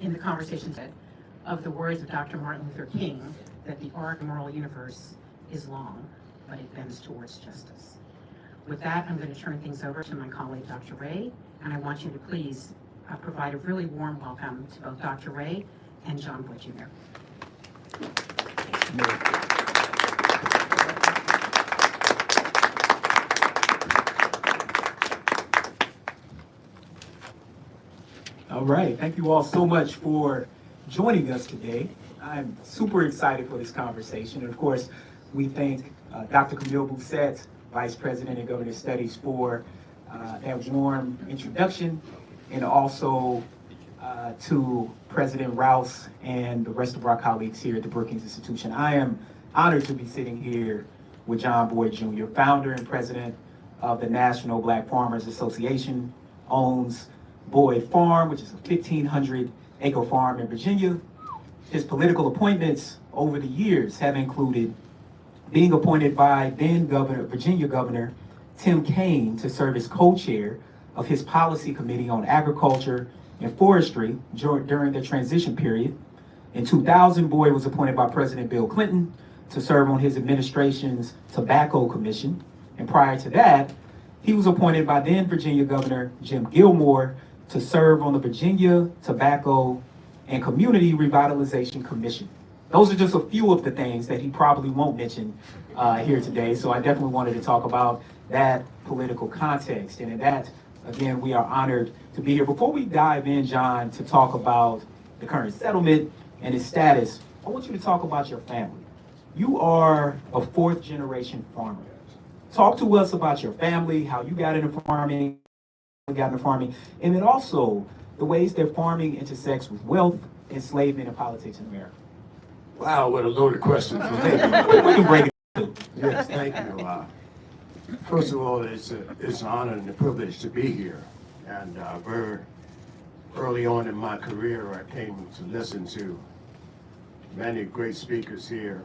in the conversation of the words of Dr. Martin Luther King, that the arc of the moral universe is long, but it bends towards justice. With that, I'm going to turn things over to my colleague, Dr. Ray, and I want you to please provide a really warm welcome to both Dr. Ray and John Boyd Jr. All right, thank you all so much for joining us today. I'm super excited for this conversation. And of course, we thank Dr. Camille Bousset, Vice President of Government Studies, for that warm introduction, and also to President Rouse and the rest of our colleagues here at the Brookings Institution. I am honored to be sitting here with John Boyd Jr., founder and president of the National Black Farmers Association, owns Boyd Farm, which is a 1,500-acre farm in Virginia. His political appointments over the years have included being appointed by then Virginia Governor Tim Kaine to serve as co-chair of his policy committee on agriculture and forestry during the transition period. In 2000, Boyd was appointed by President Bill Clinton to serve on his administration's Tobacco Commission. And prior to that, he was appointed by then Virginia Governor Jim Gilmore to serve on the Virginia Tobacco and Community Revitalization Commission. Those are just a few of the things that he probably won't mention here today. So I definitely wanted to talk about that political context. And in that, again, we are honored to be here. Before we dive in, John, to talk about the current settlement and its status, I want you to talk about your family. You are a fourth-generation farmer. Talk to us about your family, how you got into farming, and then also the ways that farming intersects with wealth, enslavement, and politics in America. Wow, what a loaded question for me. We can break it. Yes, thank you. First of all, it's an honor and a privilege to be here. And very early on in my career, I came to listen to many great speakers here,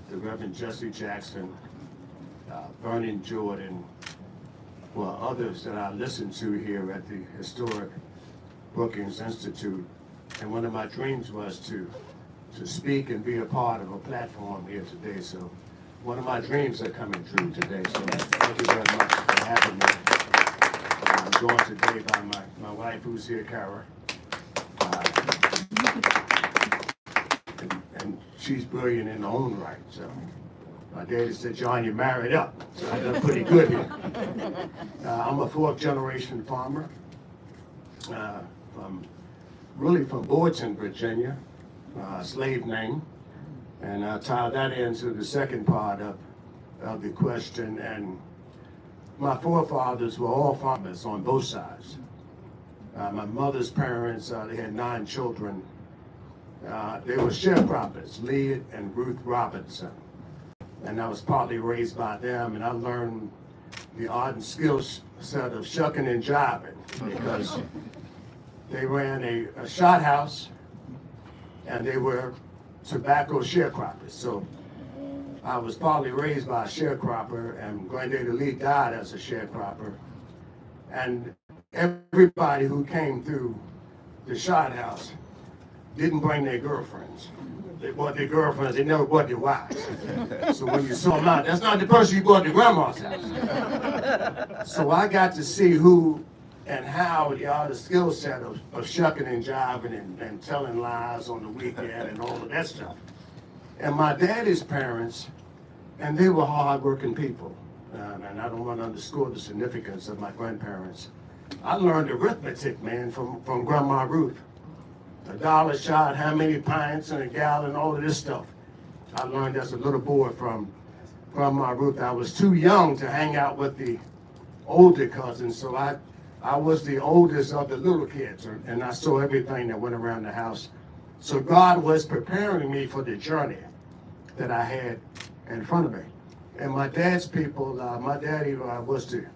the Reverend Jesse Jackson, Vernon Jordan, well, others that I listened to here at the historic Brookings Institute. And one of my dreams was to speak and be a part of a platform here today. So one of my dreams are coming true today. So thank you very much for having me. I'm joined today by my wife, who's here, Kara. And she's brilliant in her own right. So my daddy said, John, you married up. So I done pretty good here. I'm a fourth-generation farmer from Boydton, Virginia, slave name. And I'll tie that into the second part of the question. And my forefathers were all farmers on both sides. My mother's parents, they had 9 children. They were sharecroppers, Lee and Ruth Robinson. And I was partly raised by them, and I learned the art and skill set of shucking and jiving, because they ran a shot house, and they were tobacco sharecroppers. So I was partly raised by a sharecropper, and Granddaddy Lee died as a sharecropper. And everybody who came through the shot house didn't bring their girlfriends. They brought their girlfriends, they never brought their wives. So when you saw them out, that's not the person you brought to grandma's house. So I got to see who and how the art skill set of shucking and jiving and telling lies on the weekend and all of that stuff. And my daddy's parents, and they were hard-working people. And I don't want to underscore the significance of my grandparents. I learned arithmetic, man, from Grandma Ruth. $1 a shot, how many pints in a gallon, all of this stuff. I learned as a little boy from Grandma Ruth. I was too young to hang out with the older cousins, so I was the oldest of the little kids, and I saw everything that went around the house. So God was preparing me for the journey that I had in front of me. And my dad's people, my daddy was the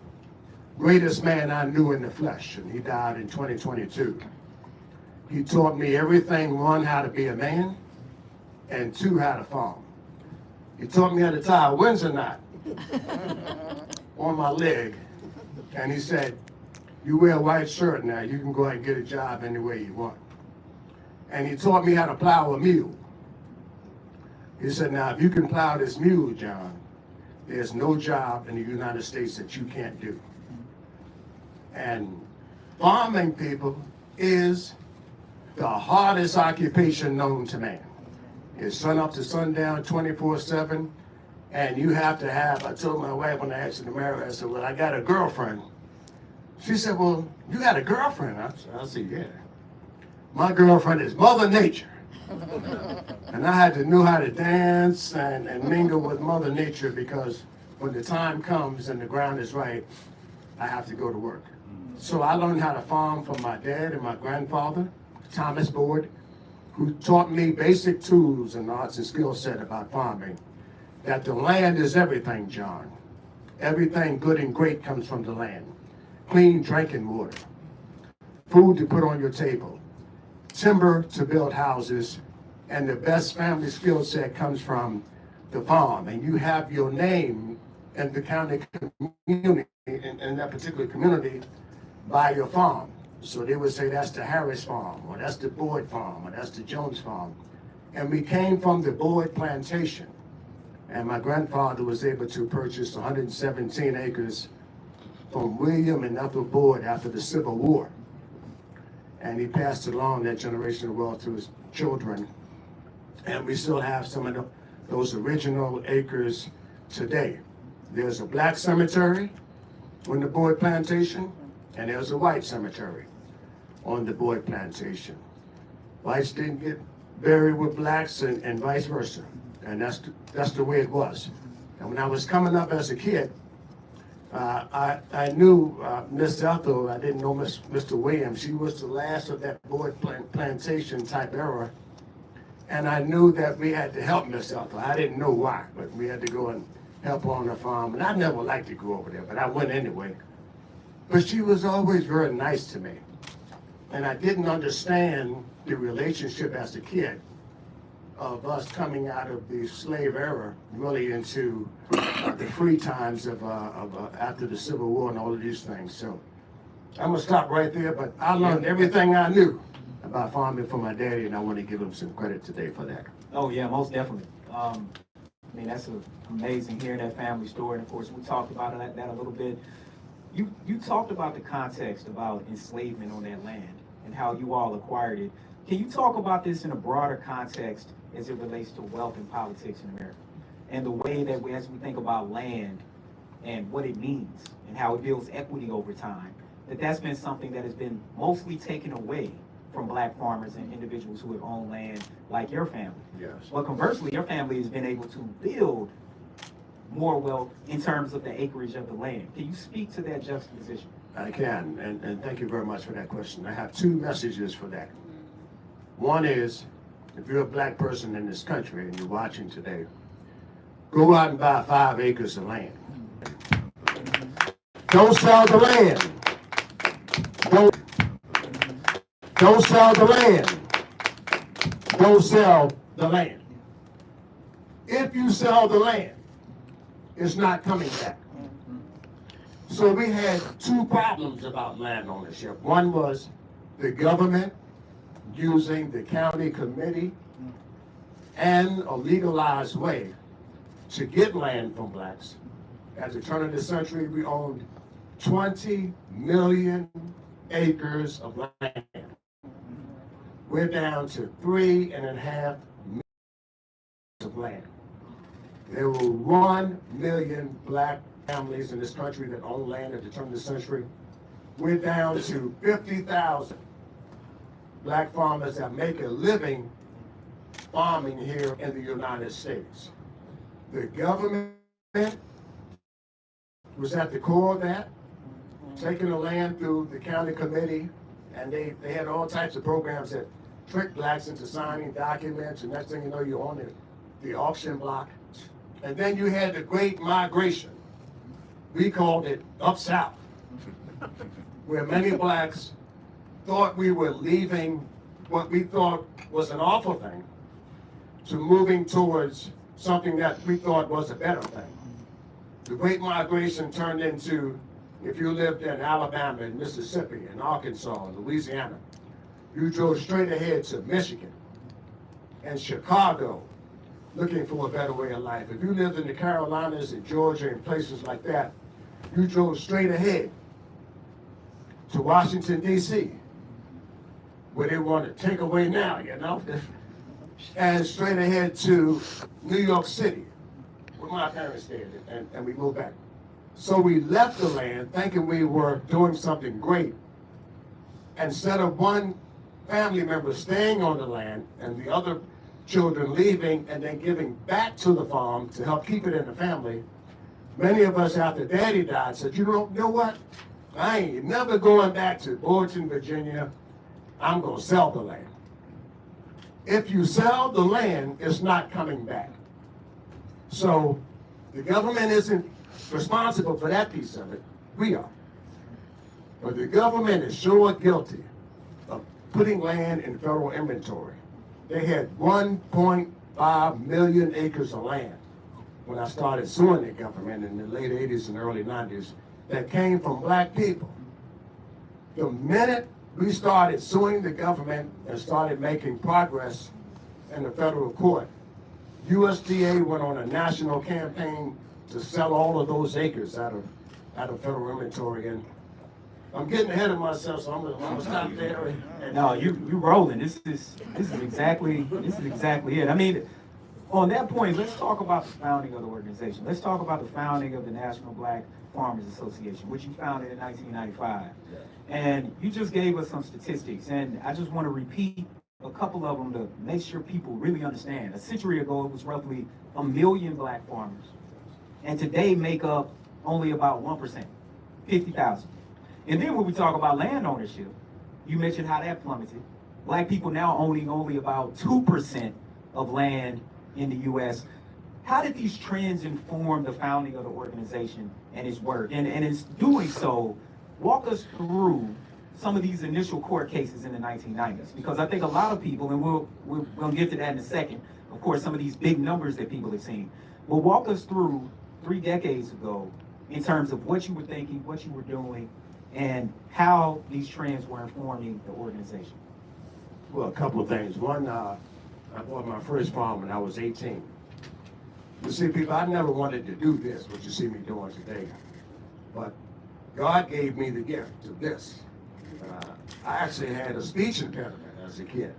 greatest man I knew in the flesh, and he died in 2022. He taught me everything: 1, how to be a man, and 2, how to farm. He taught me how to tie a Windsor knot on my leg, and he said, you wear a white shirt now, you can go out and get a job any way you want. and he taught me how to plow a mule. He said, now, if you can plow this mule, John, there's no job in the United States that you can't do. And farming, people, is the hardest occupation known to man. It's sun up to sundown, 24/7, and you have to have, I told my wife when I asked her to marry her, I said, well, I got a girlfriend. She said, well, you got a girlfriend? I said, yeah. My girlfriend is Mother Nature. And I had to know how to dance and mingle with Mother Nature, because when the time comes and the ground is right, I have to go to work. So I learned how to farm from my dad and my grandfather, Thomas Board, who taught me basic tools and arts and skill set about farming. That the land is everything, John. Everything good and great comes from the land. Clean drinking water, food to put on your table, timber to build houses, and the best family skill set comes from the farm. And you have your name in the county community, in that particular community, by your farm. So they would say that's the Harris farm, or that's the Boyd farm, or that's the Jones farm. And we came from the Boyd plantation. And my grandfather was able to purchase 117 acres from William and Ethel Boyd after the Civil War. And he passed along that generational wealth to his children. And we still have some of those original acres today. There's a black cemetery on the Boyd plantation, and there's a white cemetery on the Boyd plantation. Whites didn't get buried with blacks and vice versa. And that's the way it was. And when I was coming up as a kid, I knew Miss Ethel. I didn't know Mr. Williams. She was the last of that Boyd plantation type era. And I knew that we had to help Miss Ethel. I didn't know why, but we had to go and help her on the farm. And I never liked to go over there, but I went anyway. But she was always very nice to me. And I didn't understand the relationship as a kid of us coming out of the slave era really into the free times of after the Civil War and all of these things. So I'm gonna stop right there, but I learned everything I knew about farming from my daddy, and I want to give him some credit today for that. Oh yeah, most definitely. I mean, that's amazing hearing that family story. And of course, we talked about that a little bit. You talked about the context about enslavement on that land and how you all acquired it. Can you talk about this in a broader context as it relates to wealth and politics in America, and the way that as we think about land and what it means and how it builds equity over time, that's been something that has been mostly taken away from black farmers and individuals who have owned land like your family. Yes. But conversely, your family has been able to build more wealth in terms of the acreage of the land. Can you speak to that juxtaposition? I can, and thank you very much for that question. I have two messages for that. One is, if you're a black person in this country and you're watching today, go out and buy 5 acres of land. Don't sell the land. Don't sell the land. Don't sell the land. If you sell the land, it's not coming back. So we had two problems about land ownership. One was the government using the county committee and a legalized way to get land from blacks. At the turn of the century, we owned 20 million acres of land. We're down to 3.5 million of land. There were 1 million black families in this country that own land at the turn of the century. We're down to 50,000 black farmers that make a living farming here in the United States. The government was at the core of that, taking the land through the county committee, and they had all types of programs that tricked blacks into signing documents, and next thing you know, you're on the auction block. And then you had the Great Migration. We called it Up South, where many blacks thought we were leaving what we thought was an awful thing to moving towards something that we thought was a better thing. The Great Migration turned into, if you lived in Alabama and Mississippi and Arkansas and Louisiana, you drove straight ahead to Michigan and Chicago looking for a better way of life. If you lived in the Carolinas and Georgia and places like that, you drove straight ahead to Washington, D.C., where they want to take away now, you know, and straight ahead to New York City, where my parents did, and we moved back. So we left the land thinking we were doing something great. Instead of one family member staying on the land and the other children leaving and then giving back to the farm to help keep it in the family, many of us after Daddy died said, you know what? I ain't never going back to Boydton, Virginia. I'm gonna sell the land. If you sell the land, it's not coming back. So the government isn't responsible for that piece of it. We are. But the government is sure guilty of putting land in federal inventory. They had 1.5 million acres of land when I started suing the government in the late 80s and early 90s that came from black people. The minute we started suing the government and started making progress in the federal court, USDA went on a national campaign to sell all of those acres out of federal inventory. And I'm getting ahead of myself, so I'm gonna stop there. No, you rolling. This is exactly it. I mean, on that point, let's talk about the founding of the organization. Let's talk about the founding of the National Black Farmers Association, which you founded in 1995. And you just gave us some statistics, and I just want to repeat a couple of them to make sure people really understand. A century ago, it was roughly 1 million black farmers, and today make up only about 1%, 50,000. And then when we talk about land ownership, you mentioned how that plummeted. Black people now owning only about 2% of land in the U.S. How did these trends inform the founding of the organization and its work? And in doing so, walk us through some of these initial court cases in the 1990s, because I think a lot of people, and we'll get to that in a second, of course, some of these big numbers that people have seen, but walk us through 3 decades ago in terms of what you were thinking, what you were doing, and how these trends were informing the organization. Well, a couple of things. One, I bought my first farm when I was 18. You see, people, I never wanted to do this, what you see me doing today. But God gave me the gift of this. I actually had a speech impediment as a kid.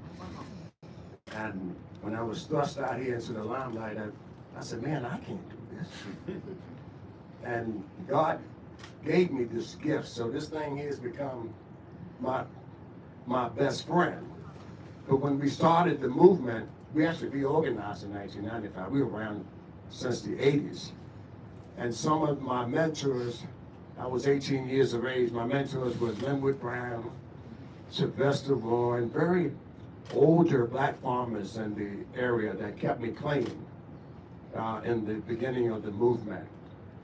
And when I was thrust out here into the limelight, I said, man, I can't do this. And God gave me this gift. So this thing has become my best friend. But when we started the movement, we actually reorganized in 1995. We were around since the 80s. And some of my mentors, I was 18 years of age, my mentors were Linwood Brown, Sylvester Warren, very older black farmers in the area that kept me clean in the beginning of the movement.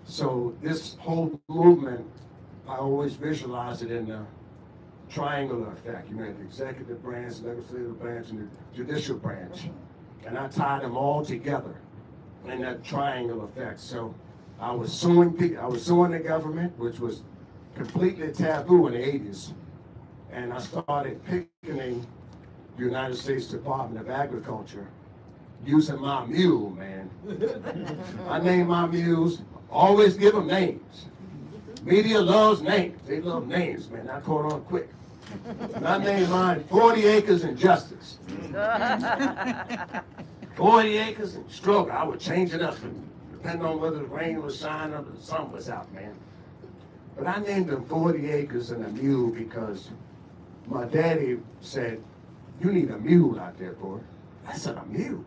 So this whole movement, I always visualize it in the triangular effect. You had the executive branch, legislative branch, and the judicial branch. And I tied them all together in that triangle effect. So I was suing the government, which was completely taboo in the 80s. And I started picketing the United States Department of Agriculture using my mule, man. I name my mules, always give them names. Media loves names. They love names, man. I caught on quick. And I named mine 40 Acres and Justice. 40 Acres and Struggle. I would change it up, depending on whether the rain was shining or the sun was out, man. But I named them 40 Acres and a Mule because my daddy said, you need a mule out there, boy. I said, a mule?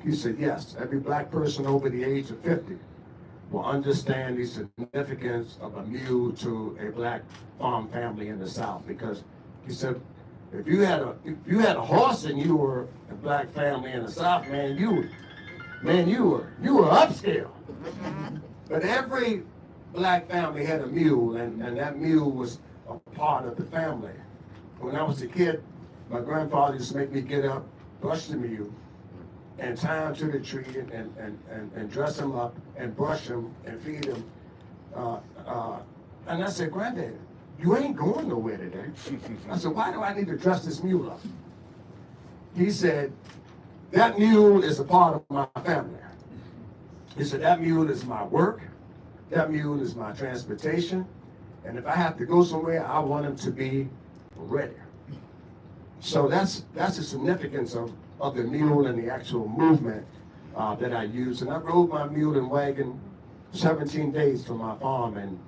He said, yes, every black person over the age of 50 will understand the significance of a mule to a black farm family in the South. Because he said, if you had a horse and you were a black family in the South, man, you were upscale. But every black family had a mule, and that mule was a part of the family. When I was a kid, my grandfather used to make me get up, brush the mule, and tie him to the tree and dress him up and brush him and feed him. And I said, Granddad, you ain't going nowhere today. I said, why do I need to dress this mule up? He said, that mule is a part of my family. He said, that mule is my work. That mule is my transportation. And if I have to go somewhere, I want him to be ready. So that's the significance of the mule and the actual movement that I use. And I rode my mule and wagon 17 days from my farm in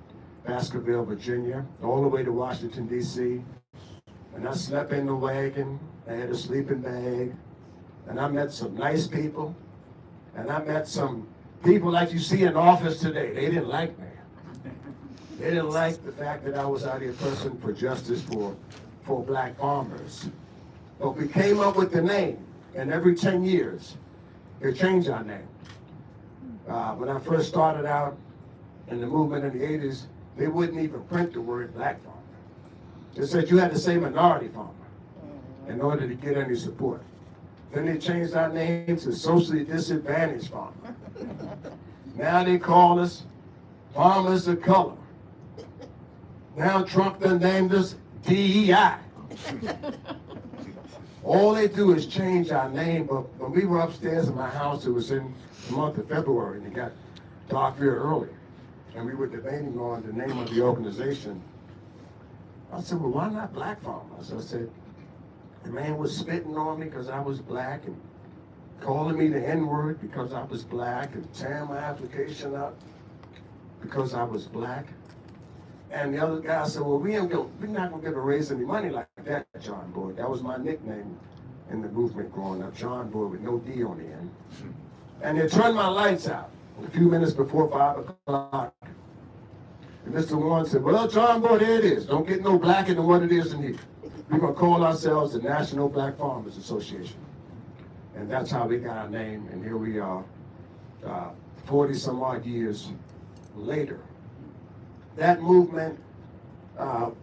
Baskerville, Virginia, all the way to Washington, D.C. And I slept in the wagon. I had a sleeping bag. And I met some nice people. And I met some people like you see in office today. They didn't like me. They didn't like the fact that I was out here pressing for justice for black farmers. But we came up with the name. And every 10 years, they changed our name. When I first started out in the movement in the 80s, they wouldn't even print the word black farmer. They said you had to say minority farmer in order to get any support. Then they changed our name to socially disadvantaged farmer. Now they call us farmers of color. Now Trump done named us DEI. All they do is change our name, but when we were upstairs in my house, it was in the month of February, and it got dark very early. And we were debating on the name of the organization. I said, well, why not Black Farmers? I said, the man was spitting on me because I was black and calling me the N-word because I was black and tearing my application up because I was black. And the other guy said, well, we're not going to get to raise any money like that, John Boyd. That was my nickname in the movement growing up, John Boyd with no D on the end. And they turned my lights out a few minutes before 5 o'clock. And Mr. Warren said, well, John Boyd, there it is. Don't get no blacker than what it is in here. We're going to call ourselves the National Black Farmers Association. And that's how we got our name, and here we are, 40 some odd years later. That movement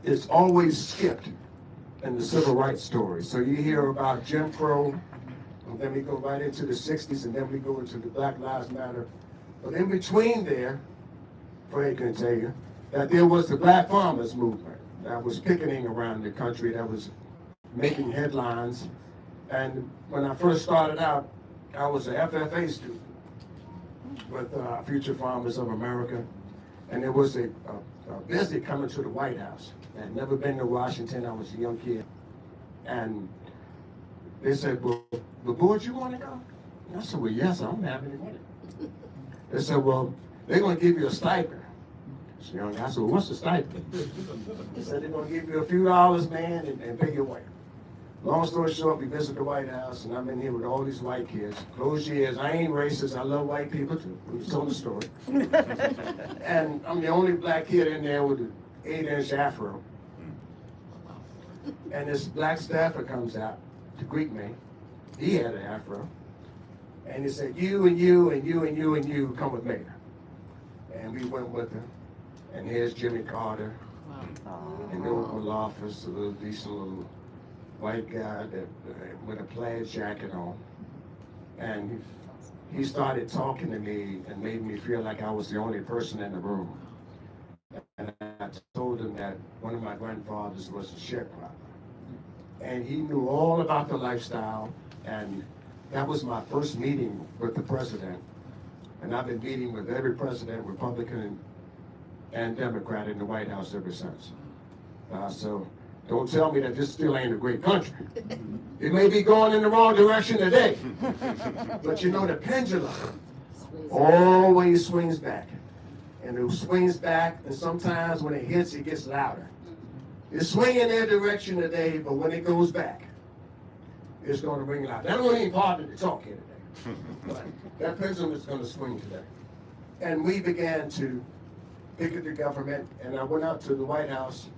is always skipped in the civil rights story. So you hear about Jim Crow, and then we go right into the 60s, and then we go into the Black Lives Matter. But in between there, Fred can tell you, that there was the Black Farmers Movement that was picketing around the country, that was making headlines. And when I first started out, I was an FFA student with Future Farmers of America. And there was a visit coming to the White House. I had never been to Washington. I was a young kid. And they said, well, the board, you want to go? And I said, well, yes, I'm having it. They said, well, they're going to give you a stipend. So young guy said, well, what's the stipend? They said, they're going to give you a few dollars, man, and pay your way. Long story short, we visit the White House, and I'm in here with all these white kids. Close your ears. I ain't racist. I love white people, too. We told the story. And I'm the only black kid in there with an 8-inch afro. And this black staffer comes out to greet me. He had an afro. And he said, you and you and you and you and you come with me. And we went with him. And here's Jimmy Carter. And the Oval Office, a little decent little white guy that with a plaid jacket on. And he started talking to me and made me feel like I was the only person in the room. And I told him that one of my grandfathers was a sharecropper. And he knew all about the lifestyle, and that was my first meeting with the president. And I've been meeting with every president, Republican and Democrat, in the White House ever since. So don't tell me that this still ain't a great country. It may be going in the wrong direction today, but you know the pendulum always swings back. And it swings back, and sometimes when it hits, it gets louder. It's swinging their direction today, but when it goes back, it's going to ring loud. That wasn't even part of the talk here today, but that pendulum is going to swing today. And we began to picket the government, and I went out to the White House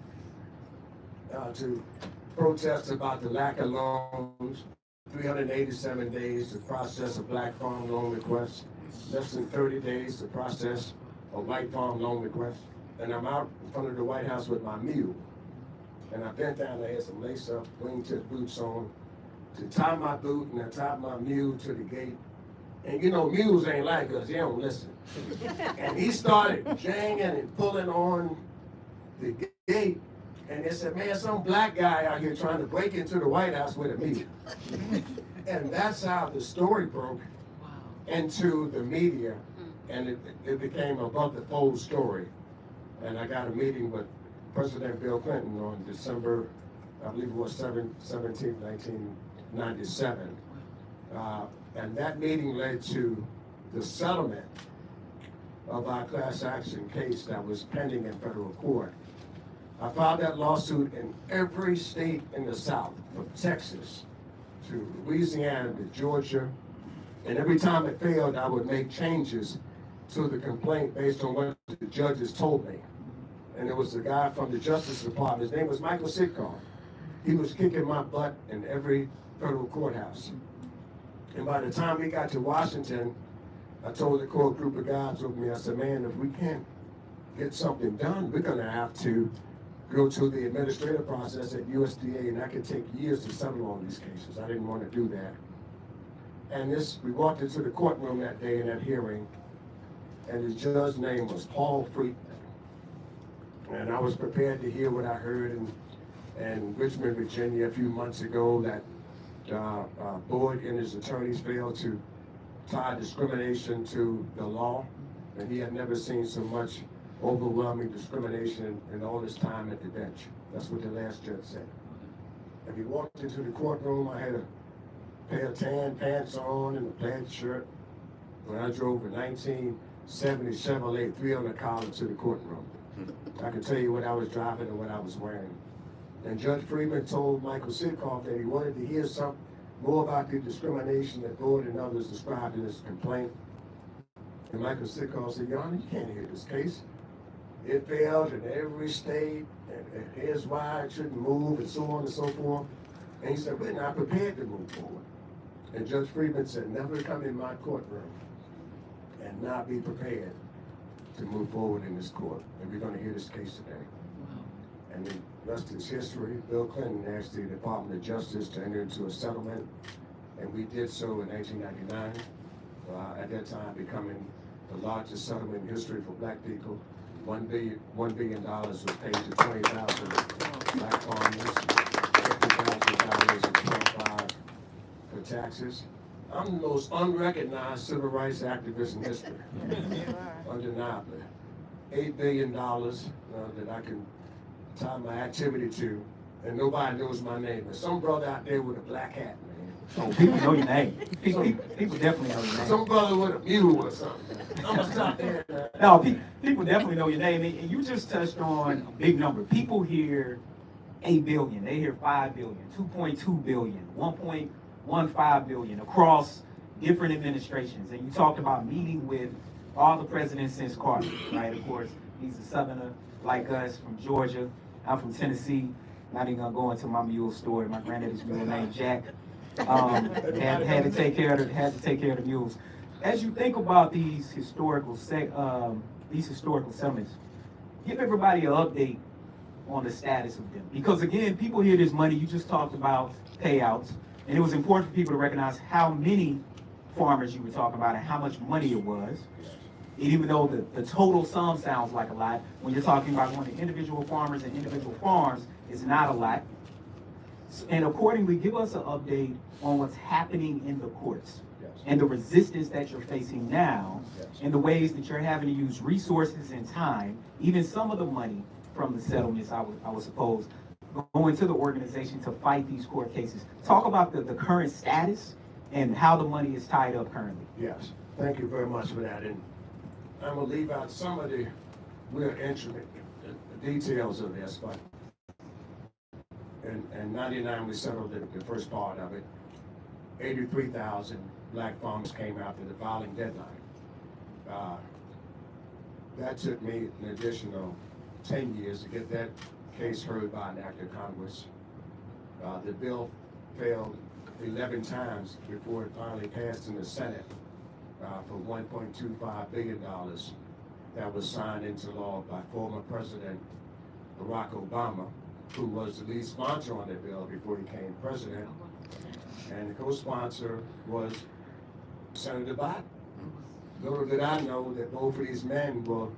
to protest about the lack of loans, 387 days to process a black farm loan request, less than 30 days to process a white farm loan request. And I'm out in front of the White House with my mule. And I bent down, I had some lace-up wingtip boots on to tie my boot, and I tied my mule to the gate. And you know, mules ain't like us, they don't listen. And he started janging and pulling on the gate, And they said, man, some black guy out here trying to break into the White House with a media. And that's how the story broke into the media, and it became above the fold story. And I got a meeting with President Bill Clinton on December, I believe it was 17th, 1997. And that meeting led to the settlement of our class action case that was pending in federal court. I filed that lawsuit in every state in the South, from Texas to Louisiana to Georgia. And every time it failed, I would make changes to the complaint based on what the judges told me. And there was a guy from the Justice Department, his name was Michael Sitcom. He was kicking my butt in every federal courthouse. And by the time we got to Washington, I told the core group of guys with me, I said, man, if we can't get something done, we're gonna have to go to the administrative process at USDA, and that could take years to settle all these cases. I didn't want to do that. And we walked into the courtroom that day in that hearing, and the judge's name was Paul Friedman. And I was prepared to hear what I heard in Richmond, Virginia a few months ago, that Boyd and his attorneys failed to tie discrimination to the law, and he had never seen so much overwhelming discrimination in all his time at the bench. That's what the last judge said. And we walked into the courtroom, I had a pair of tan pants on and a plaid shirt. When I drove a 1970 Chevrolet 300 collar to the courtroom. I can tell you what I was driving and what I was wearing. And Judge Freeman told Michael Sitkoff that he wanted to hear some more about the discrimination that Boyd and others described in his complaint. And Michael Sitkoff said, Your Honor, you can't hear this case. It failed in every state, and here's why it shouldn't move, and so on and so forth. And he said, we're not prepared to move forward. And Judge Freeman said, never come in my courtroom and not be prepared to move forward in this court. And we're going to hear this case today. And the rest is history. Bill Clinton asked the Department of Justice to enter into a settlement, and we did so in 1999. At that time, becoming the largest settlement in history for black people. $1 billion was paid to 20,000 black farmers, $50,000 in 25 for taxes. I'm the most unrecognized civil rights activist in history, undeniably. $8 billion that I can tie my activity to, and nobody knows my name. There's some brother out there with a black hat, man. Oh, people know your name. People definitely know your name. Some brother with a mule or something. I'm gonna stop there. No, people definitely know your name. And you just touched on a big number. People hear 8 billion, they hear 5 billion, 2.2 billion, 1.15 billion across different administrations. And you talked about meeting with all the presidents since Carter, right? Of course, he's a Southerner like us from Georgia. I'm from Tennessee. Not even gonna go into my mule story. My granddaddy's mule named Jack. Had to take care of the mules. As you think about these historical settlements, give everybody an update on the status of them. Because again, people hear this money. You just talked about payouts, and it was important for people to recognize how many farmers you were talking about and how much money it was. And even though the total sum sounds like a lot, when you're talking about going to individual farmers and individual farms, it's not a lot. And accordingly, give us an update on what's happening in the courts and the resistance that you're facing now and the ways that you're having to use resources and time, even some of the money from the settlements, I would suppose, go into the organization to fight these court cases. Talk about the current status and how the money is tied up currently. Yes, thank you very much for that. And I'm gonna leave out some of the real intricate details of this, but in 99 we settled the first part of it. 83,000 black farmers came after the filing deadline. That took me an additional 10 years to get that case heard by an act of Congress. The bill failed 11 times before it finally passed in the Senate for $1.25 billion that was signed into law by former President Barack Obama, who was the lead sponsor on the bill before he became president. And the co-sponsor was Senator Biden. Little did I know that both of these men will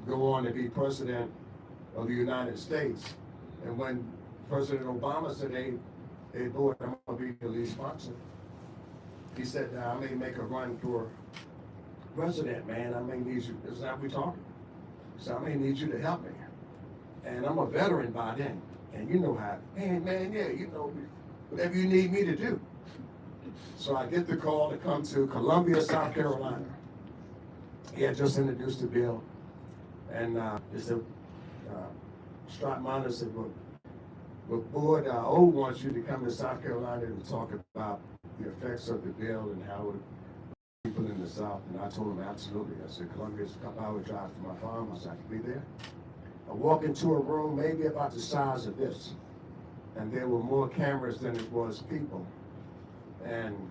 go on to be president of the United States And when President Obama said, hey, board, I'm gonna be the lead sponsor, he said, I may make a run for president, man. I may need you. This is how we talking. So I may need you to help me. And I'm a veteran by then. And you know how, hey, man, yeah, you know, whatever you need me to do. So I get the call to come to Columbia, South Carolina. He had just introduced the bill. And he said, Stratmonier said, well, board, O wants you to come to South Carolina to talk about the effects of the bill and how it people in the South. And I told him, absolutely. I said, Columbia's a couple-hour drive from my farm. I said, I can be there. I walk into a room maybe about the size of this. And there were more cameras than it was people. And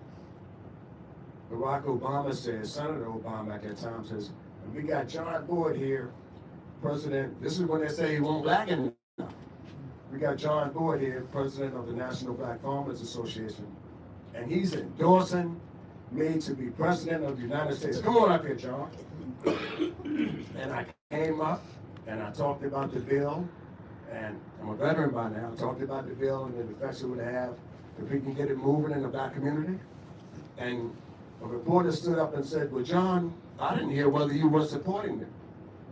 Barack Obama says, Senator Obama at that time says, we got John Boyd here, president. This is when they say he won't black enough. We got John Boyd here, president of the National Black Farmers Association. And he's endorsing me to be president of the United States. Come on up here, John. And I came up and I talked about the bill, and I'm a veteran by now. I talked about the bill and the effects it would have if we can get it moving in the black community. And a reporter stood up and said, well, John, I didn't hear whether you were supporting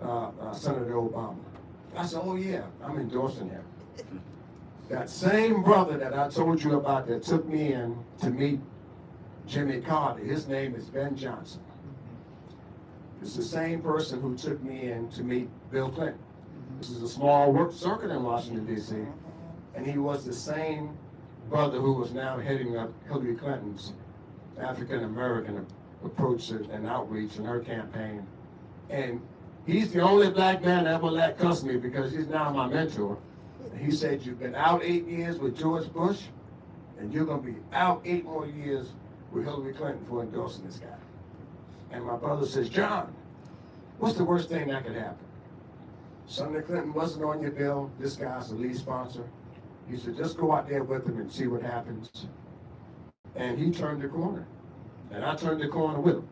Senator Obama. I said, oh yeah, I'm endorsing him. That same brother that I told you about that took me in to meet Jimmy Carter, his name is Ben Johnson. It's the same person who took me in to meet Bill Clinton. This is a small work circuit in Washington, D.C. And he was the same brother who was now heading up Hillary Clinton's African-American approach and outreach in her campaign. And he's the only black man that ever let cuss me because he's now my mentor. And he said, you've been out 8 years with George Bush, and you're going to be out 8 more years with Hillary Clinton for endorsing this guy. And my brother says, John, what's the worst thing that could happen? Senator Clinton wasn't on your bill. This guy's the lead sponsor. He said, just go out there with him and see what happens. And he turned the corner. And I turned the corner with him.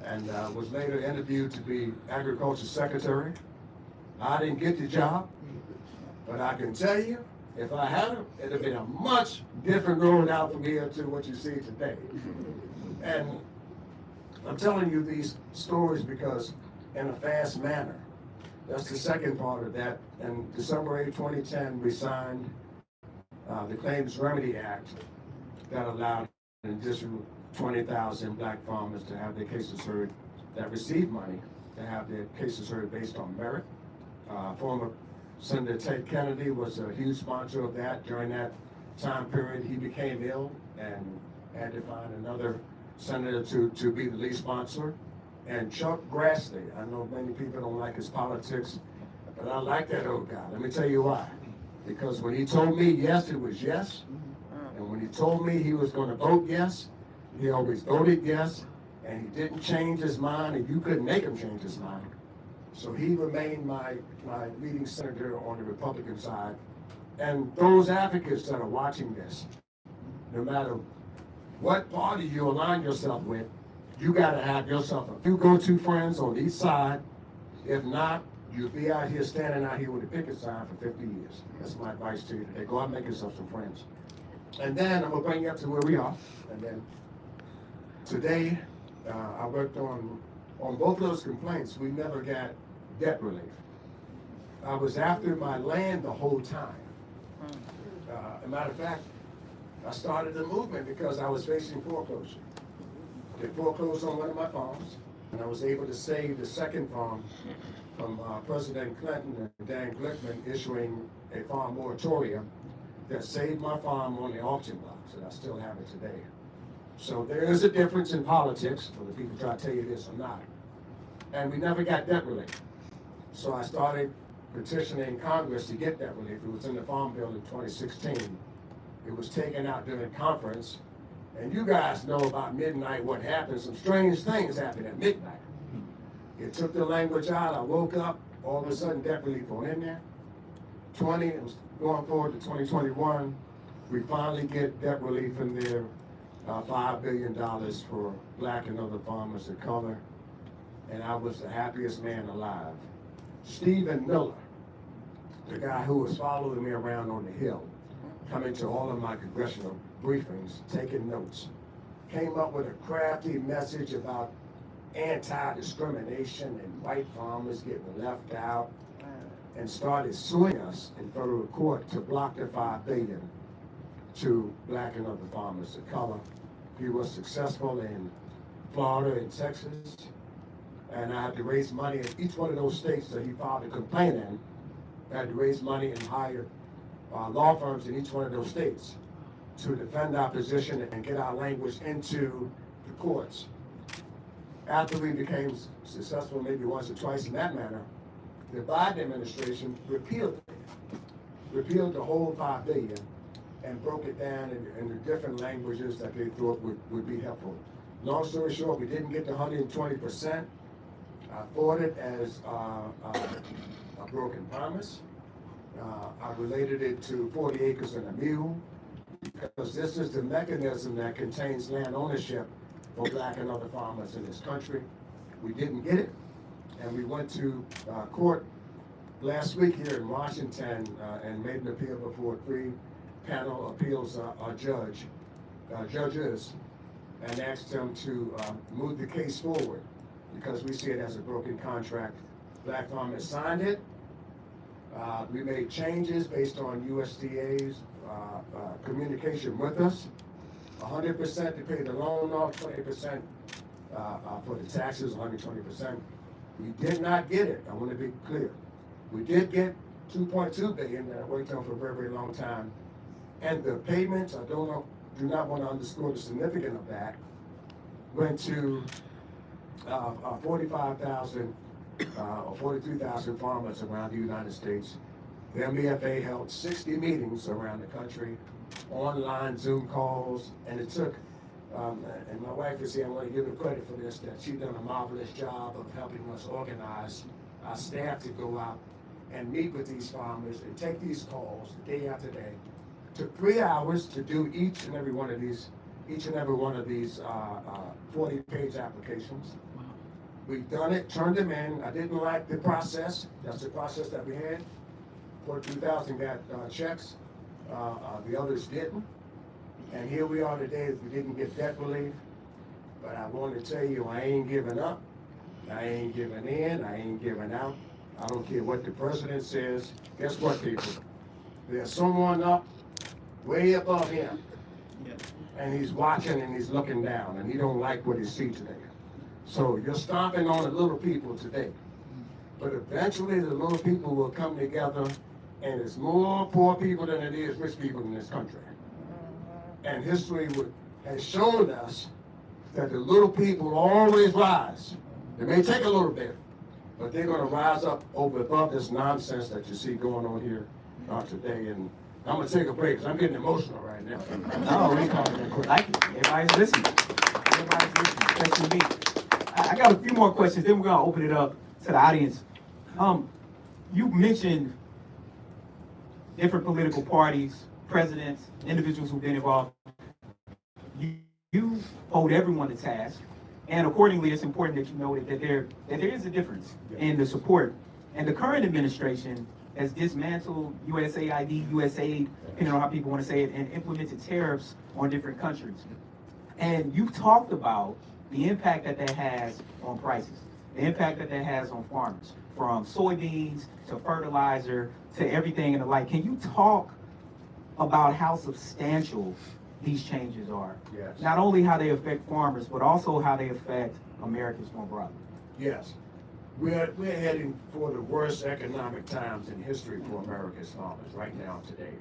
And was later interviewed to be Agriculture Secretary. I didn't get the job, but I can tell you, if I had him, it'd have been a much different road out from here to what you see today. And I'm telling you these stories because in a fast manner. That's the second part of that. And December 8, 2010, we signed the Claims Remedy Act that allowed an additional 20,000 black farmers to have their cases heard that received money to have their cases heard based on merit. Former Senator Ted Kennedy was a huge sponsor of that. During that time period, he became ill and had to find another senator to be the lead sponsor. And Chuck Grassley, I know many people don't like his politics, but I like that old guy. Let me tell you why. Because when he told me yes, it was yes. And when he told me he was going to vote yes, he always voted yes. And he didn't change his mind, and you couldn't make him change his mind. So he remained my leading senator on the Republican side. And those advocates that are watching this, no matter what party you align yourself with, you got to have yourself a few go-to friends on each side. If not, you'll be out here standing out here with a picket sign for 50 years. That's my advice to you today. Go out and make yourself some friends. And then I'm going to bring you up to where we are. And then today, I worked on both of those complaints. We never got debt relief. I was after my land the whole time. As a matter of fact, I started the movement because I was facing foreclosure. They foreclosed on one of my farms, and I was able to save the second farm from President Clinton and Dan Glickman issuing a farm moratorium that saved my farm on the auction blocks, and I still have it today. So there is a difference in politics, whether people try to tell you this or not. And we never got debt relief. So I started petitioning Congress to get debt relief. It was in the Farm Bill in 2016. It was taken out during conference. And you guys know about midnight what happens. Some strange things happen at midnight. It took the language out. I woke up, all of a sudden debt relief went in there. Going forward to 2021, we finally get debt relief in there, $5 billion for black and other farmers of color. And I was the happiest man alive. Stephen Miller, the guy who was following me around on the Hill, coming to all of my congressional briefings, taking notes, came up with a crafty message about anti-discrimination and white farmers getting left out, and started suing us in federal court to block the $5 billion to black and other farmers of color. He was successful in Florida and Texas, and I had to raise money in each one of those states that he filed a complaint in. I had to raise money and hire law firms in each one of those states to defend our position and get our language into the courts. After we became successful maybe once or twice in that manner, the Biden administration repealed the whole $5 billion and broke it down in the different languages that they thought would be helpful. Long story short, we didn't get the 120%. I thought it as a broken promise. I related it to 40 acres and a mule, because this is the mechanism that contains land ownership for black and other farmers in this country. We didn't get it, and we went to court last week here in Washington and made an appeal before a three-panel appeals judges, and asked them to move the case forward because we see it as a broken contract. Black farmers signed it. We made changes based on USDA's communication with us. 100% to pay the loan off, 20% for the taxes, 120%. We did not get it. I want to be clear. We did get $2.2 billion that I worked on for a very, very long time. And the payments, I do not want to underscore the significance of that, went to 45,000 or 43,000 farmers around the United States. The MBFA held 60 meetings around the country, online Zoom calls, and it took, and my wife is here, I want to give her credit for this, that she's done a marvelous job of helping us organize our staff to go out and meet with these farmers and take these calls day after day. Took 3 hours to do each and every one of these 40-page applications. We've done it, turned them in. I didn't like the process. That's the process that we had. 42,000 got checks. The others didn't. And here we are today. We didn't get debt relief. But I want to tell you, I ain't giving up. I ain't giving in. I ain't giving out. I don't care what the president says. Guess what, people? There's someone up, way above him. And he's watching and he's looking down. And he don't like what he sees today. So you're stomping on the little people today. But eventually the little people will come together, and it's more poor people than it is rich people in this country. And history has shown us that the little people always rise. It may take a little bit, but they're going to rise up above this nonsense that you see going on here today. And I'm going to take a break because I'm getting emotional right now. No, we like it. Everybody's listening. Everybody's listening, especially me. I got a few more questions, then we're going to open it up to the audience. You mentioned different political parties, presidents, individuals who've been involved. You hold everyone to task, and accordingly, it's important that you noted that there is a difference in the support. And the current administration has dismantled USAID, USAID, depending on how people want to say it, and implemented tariffs on different countries. And you've talked about the impact that has on prices, the impact that has on farmers, from soybeans to fertilizer to everything and the like. Can you talk about how substantial these changes are? Yes. Not only how they affect farmers, but also how they affect Americans more broadly. Yes. We're heading for the worst economic times in history for America's farmers right now today.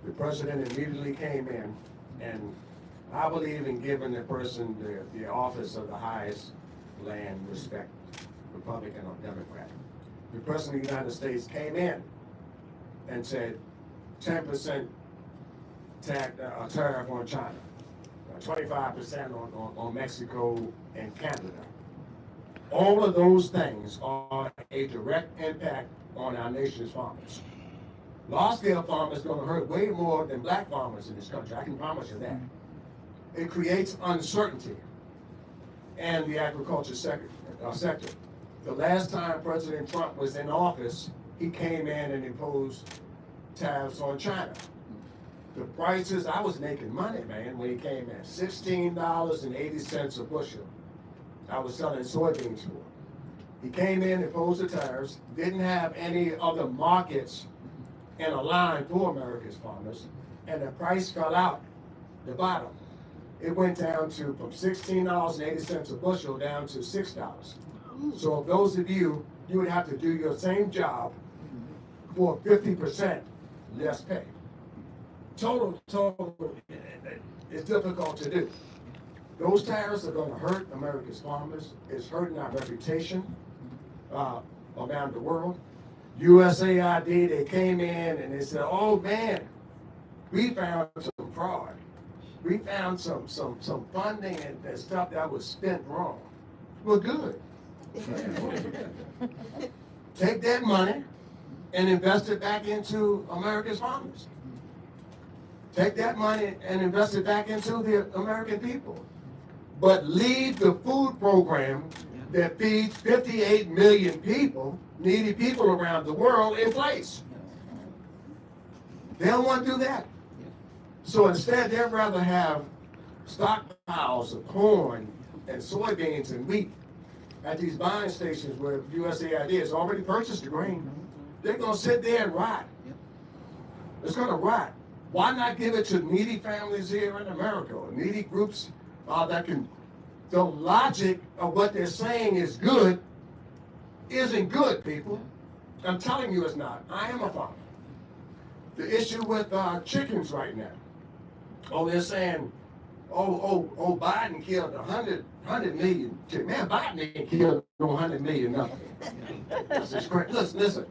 The president immediately came in, and I believe in giving the person the office of the highest land respect, Republican or Democrat. The president of the United States came in and said 10% tariff on China, 25% on Mexico and Canada. All of those things are a direct impact on our nation's farmers. Large-scale farmers are going to hurt way more than black farmers in this country. I can promise you that. It creates uncertainty in the agriculture sector. The last time President Trump was in office, he came in and imposed tariffs on China. The prices, I was making money, man, when he came in. $16.80 a bushel. I was selling soybeans for. He came in, imposed the tariffs, didn't have any other markets in a line for America's farmers, and the price fell out the bottom. It went down to from $16.80 a bushel down to $6. So those of you, you would have to do your same job for 50% less pay. Total, it's difficult to do. Those tariffs are going to hurt America's farmers. It's hurting our reputation around the world. USAID, they came in and they said, oh man, we found some fraud. We found some funding and stuff that was spent wrong. Well, good. Take that money and invest it back into America's farmers. Take that money and invest it back into the American people. But leave the food program that feeds 58 million people, needy people around the world, in place. They don't want to do that. So instead, they'd rather have stockpiles of corn and soybeans and wheat at these buying stations where USAID has already purchased the grain. They're going to sit there and rot. It's going to rot. Why not give it to needy families here in America, or needy groups that can, the logic of what they're saying is good isn't good, people. I'm telling you it's not. I am a farmer. The issue with chickens right now. Oh, they're saying, oh, Biden killed 100 million chickens. Man, Biden ain't killed no 100 million nothing. This is great. Listen.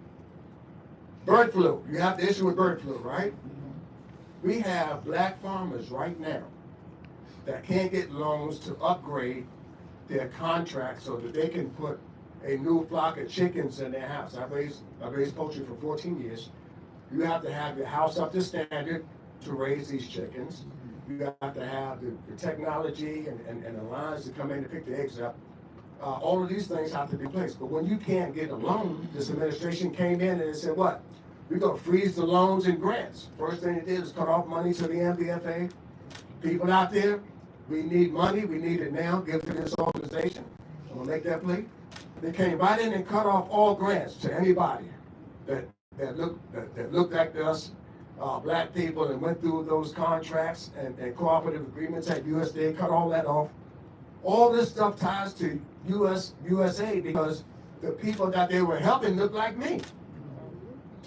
Bird flu. You have the issue with bird flu, right? We have black farmers right now that can't get loans to upgrade their contracts so that they can put a new flock of chickens in their house. I raised poultry for 14 years. You have to have your house up to standard to raise these chickens. You have to have the technology and the lines to come in to pick the eggs up. All of these things have to be placed. But when you can't get a loan, this administration came in and they said, what? We're going to freeze the loans and grants. First thing they did is cut off money to the MBFA. People out there, we need money. We need it now. Give it to this organization. I'm going to make that plea. They came right in and cut off all grants to anybody that looked like us, black people, and went through those contracts and cooperative agreements at USDA, cut all that off. All this stuff ties to USA because the people that they were helping look like me.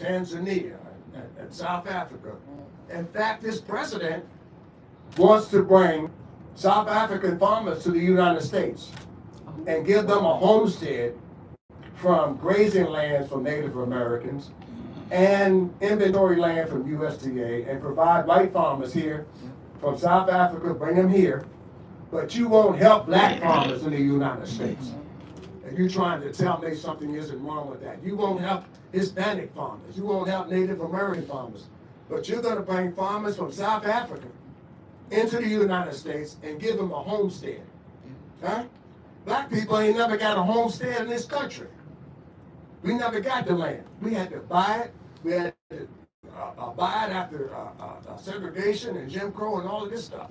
Tanzania and South Africa. In fact, this president wants to bring South African farmers to the United States and give them a homestead from grazing lands from Native Americans and inventory land from USDA and provide white farmers here from South Africa, bring them here, but you won't help black farmers in the United States. And you're trying to tell me something isn't wrong with that. You won't help Hispanic farmers. You won't help Native American farmers. But you're going to bring farmers from South Africa into the United States and give them a homestead. Huh? Black people ain't never got a homestead in this country. We never got the land. We had to buy it. We had to buy it after segregation and Jim Crow and all of this stuff.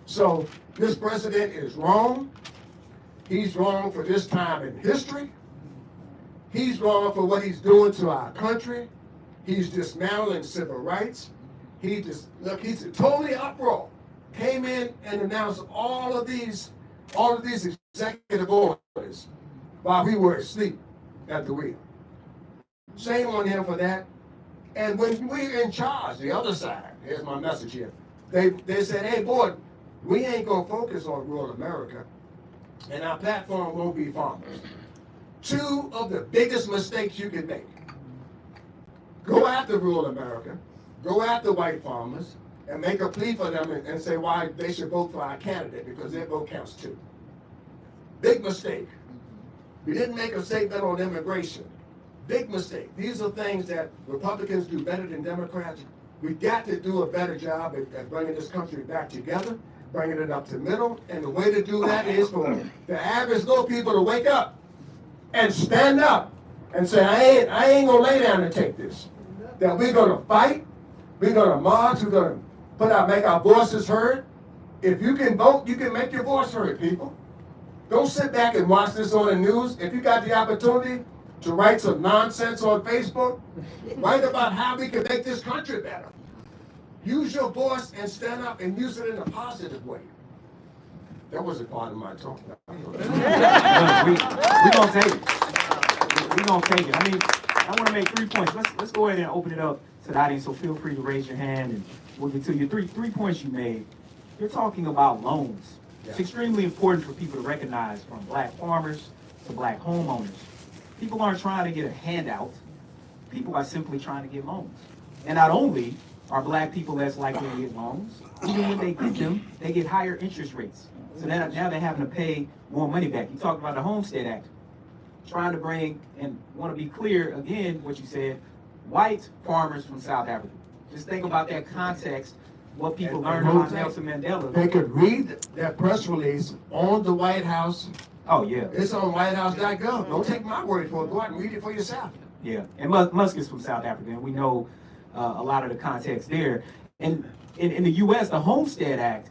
So this president is wrong. He's wrong for this time in history. He's wrong for what he's doing to our country. He's dismantling civil rights. He's a totally uproar. Came in and announced all of these executive orders while we were asleep at the wheel. Shame on him for that. And when we're in charge, the other side, here's my message here. They said, hey boy, we ain't gonna focus on rural America, and our platform won't be farmers. Two of the biggest mistakes you can make. Go after rural America, go after white farmers, and make a plea for them and say why they should vote for our candidate, because their vote counts too. Big mistake. We didn't make a statement on immigration. Big mistake. These are things that Republicans do better than Democrats. We got to do a better job at bringing this country back together, bringing it up to middle, and the way to do that is for the average little people to wake up and stand up and say, I ain't gonna lay down and take this. That we're gonna fight, we're gonna march, we're gonna make our voices heard. If you can vote, you can make your voice heard, people. Don't sit back and watch this on the news. If you got the opportunity to write some nonsense on Facebook, write about how we can make this country better. Use your voice and stand up and use it in a positive way. That wasn't part of my talk. We're gonna take it. We're gonna take it. I mean, I want to make 3 points. Let's go ahead and open it up to the audience. So feel free to raise your hand, and we'll get to you. Three points you made. You're talking about loans. It's extremely important for people to recognize, from black farmers to black homeowners. People aren't trying to get a handout. People are simply trying to get loans. And not only are black people less likely to get loans, even when they get them, they get higher interest rates. So now they're having to pay more money back. You talked about the Homestead Act, trying to bring, and want to be clear again, what you said, white farmers from South Africa. Just think about that context, what people learned about Nelson Mandela. They could read that press release on the White House. Oh, yeah. It's on whitehouse.gov. Don't take my word for it. Go out and read it for yourself. Yeah, and Musk is from South Africa, and we know a lot of the context there. And in the U.S., the Homestead Act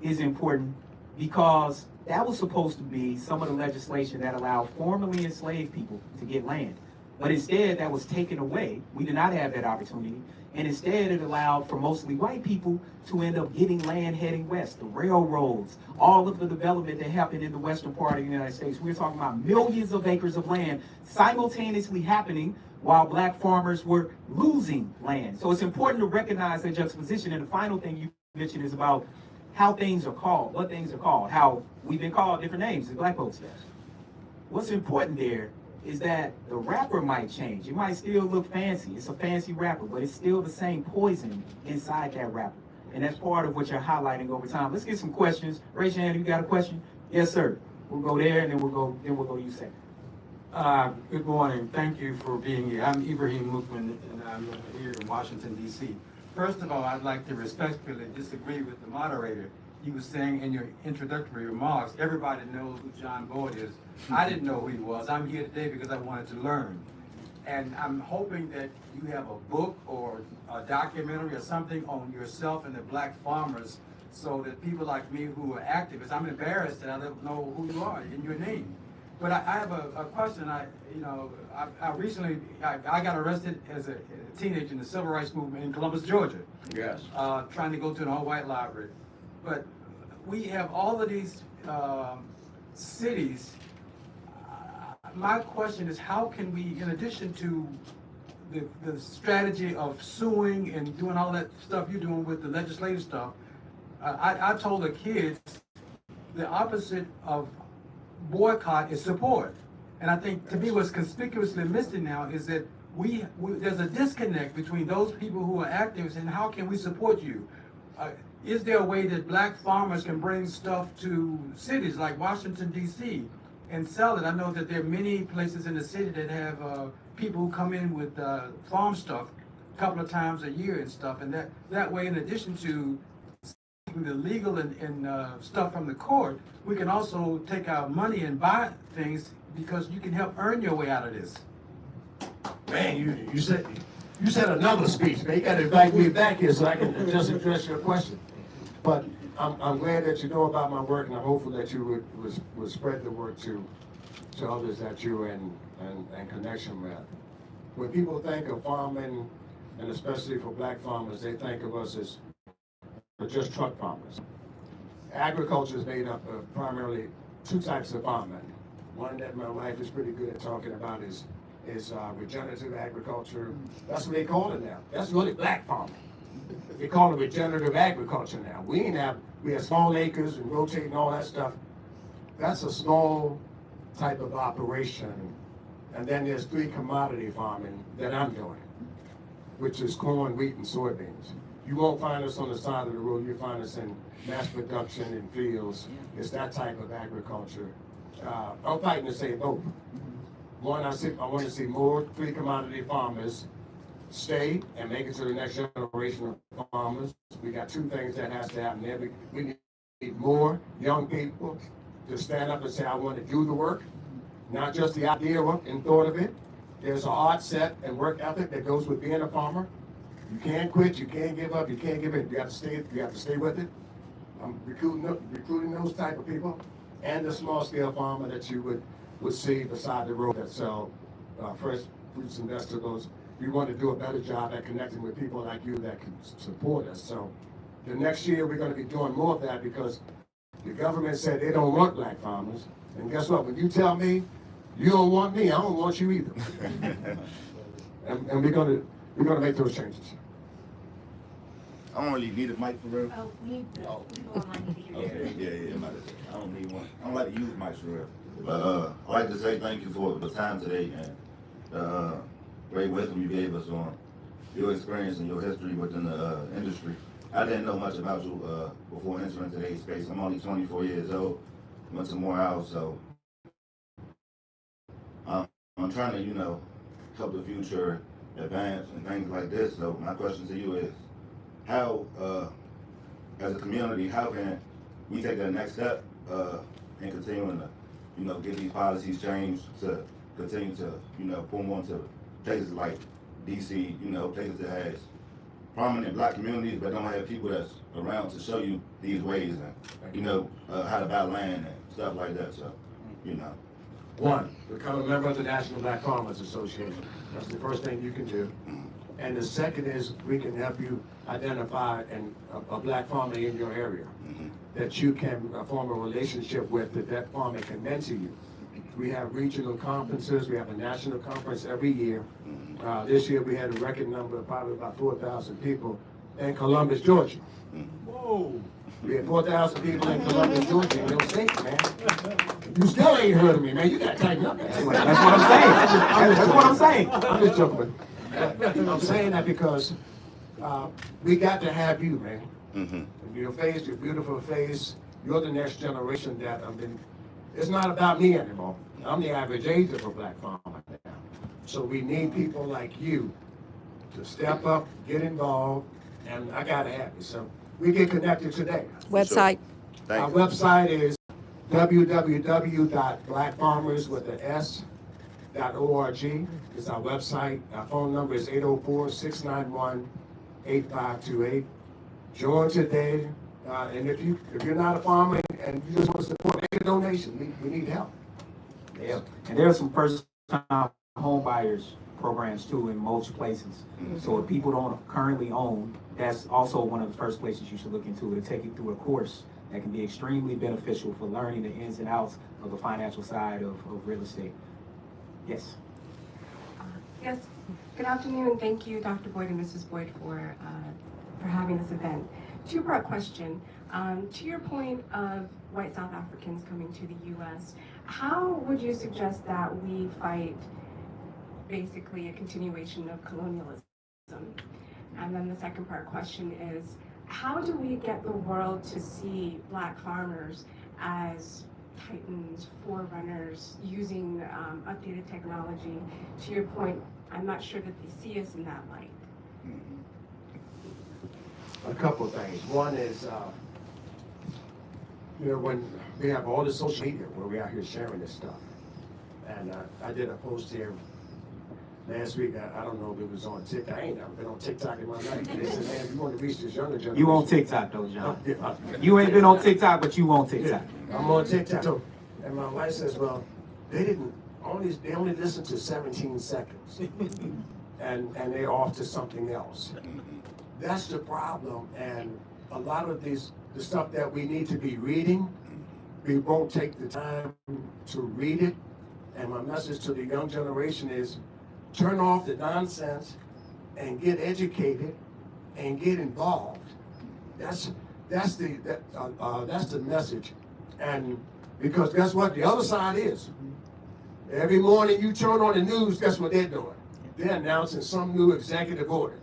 is important because that was supposed to be some of the legislation that allowed formerly enslaved people to get land. But instead, that was taken away. We did not have that opportunity. And instead, it allowed for mostly white people to end up getting land heading west, the railroads, all of the development that happened in the western part of the United States. We're talking about millions of acres of land simultaneously happening while black farmers were losing land. So it's important to recognize that juxtaposition. And the final thing you mentioned is about how things are called, what things are called, how we've been called different names as black folks. What's important there is that the rapper might change. It might still look fancy. It's a fancy rapper, but it's still the same poison inside that rapper. And that's part of what you're highlighting over time. Let's get some questions. Raise your hand if you got a question. Yes, sir. We'll go there, and then we'll go you second. Good morning. Thank you for being here. I'm Ibrahim Mukman, and I'm here in Washington, D.C. First of all, I'd like to respectfully disagree with the moderator. He was saying in your introductory remarks, everybody knows who John Boyd is. I didn't know who he was. I'm here today because I wanted to learn. And I'm hoping that you have a book or a documentary or something on yourself and the black farmers so that people like me who are activists, I'm embarrassed that I don't know who you are in your name. But I have a question. I recently got arrested as a teenager in the civil rights movement in Columbus, Georgia. Yes. Trying to go to an all-white library. But we have all of these cities. My question is, how can we, in addition to the strategy of suing and doing all that stuff you're doing with the legislative stuff, I told the kids the opposite of boycott is support. And I think, to me, what's conspicuously missing now is that there's a disconnect between those people who are activists and how can we support you. Is there a way that black farmers can bring stuff to cities like Washington, D.C. and sell it? I know that there are many places in the city that have people who come in with farm stuff a couple of times a year and stuff. And that way, in addition to the legal and stuff from the court, we can also take our money and buy things because you can help earn your way out of this. Man, you said another speech, man. You got to invite me back here so I can just address your question. But I'm glad that you know about my work, and I'm hopeful that you would spread the word to others that you're in connection with. When people think of farming, and especially for black farmers, they think of us as just truck farmers. Agriculture is made up of primarily two types of farming. One that my wife is pretty good at talking about is regenerative agriculture. That's what they call it now. That's really black farming. They call it regenerative agriculture now. We have small acres and rotating all that stuff. That's a small type of operation. And then there's 3 commodity farming that I'm doing, which is corn, wheat, and soybeans. You won't find us on the side of the road. You'll find us in mass production in fields. It's that type of agriculture. I'm fighting to say both. One, I want to see more 3 commodity farmers stay and make it to the next generation of farmers. We got 2 things that has to happen there. We need more young people to stand up and say, I want to do the work, not just the idea and thought of it. There's an art set and work ethic that goes with being a farmer. You can't quit, you can't give up, you can't give in. You have to stay with it. I'm recruiting those type of people, and the small scale farmer that you would see beside the road that sell fresh fruits and vegetables. We want to do a better job at connecting with people like you that can support us. So the next year we're going to be doing more of that because the government said they don't want black farmers. And guess what? When you tell me you don't want me, I don't want you either. and we're gonna make those changes. I don't really need a mic for real. Oh, we need the people online need to hear you. Okay, yeah, I don't need one. I don't like to use mics for real. But I'd like to say thank you for the time today and the great wisdom you gave us on your experience and your history within the industry. I didn't know much about you before entering today's space. I'm only 24 years old. Went to Morehouse, so I'm trying to, help the future advance and things like this. So my question to you is, how, as a community, how can we take that next step in continuing to, get these policies changed to continue to, pull on to places like DC, places that has prominent black communities but don't have people that's around to show you these ways and, how to buy land and stuff like that. So, One, become a member of the National Black Farmers Association. That's the first thing you can do. And the second is we can help you identify a black farmer in your area that you can form a relationship with, that farmer can mentor you. We have regional conferences. We have a national conference every year. This year we had a record number of probably about 4,000 people in Columbus, Georgia. Whoa. We had 4,000 people in Columbus, Georgia, in those states, man. You still ain't heard of me, man. You got to tighten up. That's what I'm saying. That's what I'm saying. I'm just joking. I'm saying that because we got to have you, man. Your face, your beautiful face. You're the next generation that it's not about me anymore. I'm the average age of a black farmer now. So we need people like you to step up, get involved, and I got to have you. So we get connected today. Website. Thank Our you. website is www.blackfarmerswiththeS.org. It's our website. Our phone number is 804-691-8528. Join today. And if you're not a farmer and you just want to support, make a donation. We need help. Yeah. And there are some first-time home buyers programs too in most places. So if people don't currently own, that's also one of the first places you should look into. It'll take you through a course that can be extremely beneficial for learning the ins and outs of the financial side of real estate. Yes. Yes, good afternoon. Thank you, Dr. Boyd and Mrs. Boyd, for having this event. Two-part question. To your point of white South Africans coming to the U.S., how would you suggest that we fight basically a continuation of colonialism? And then the second part question is, how do we get the world to see black farmers as titans, forerunners, using updated technology? To your point, I'm not sure that they see us in that light. A couple of things. One is, when we have all the social media where we out here sharing this stuff. And I did a post here last week. I don't know if it was on TikTok. I ain't never been on TikTok in my life. They said, man, if you want to reach this younger generation. You on TikTok though, John. You ain't been on TikTok, but you on TikTok. Yeah, I'm on TikTok. So, and my wife says, well, they only listened to 17 seconds. and they're off to something else. That's the problem. And a lot of the stuff that we need to be reading, we won't take the time to read it. And my message to the young generation is turn off the nonsense and get educated and get involved. That's the message. And because guess what? The other side is, every morning you turn on the news, guess what they're doing? They're announcing some new executive order.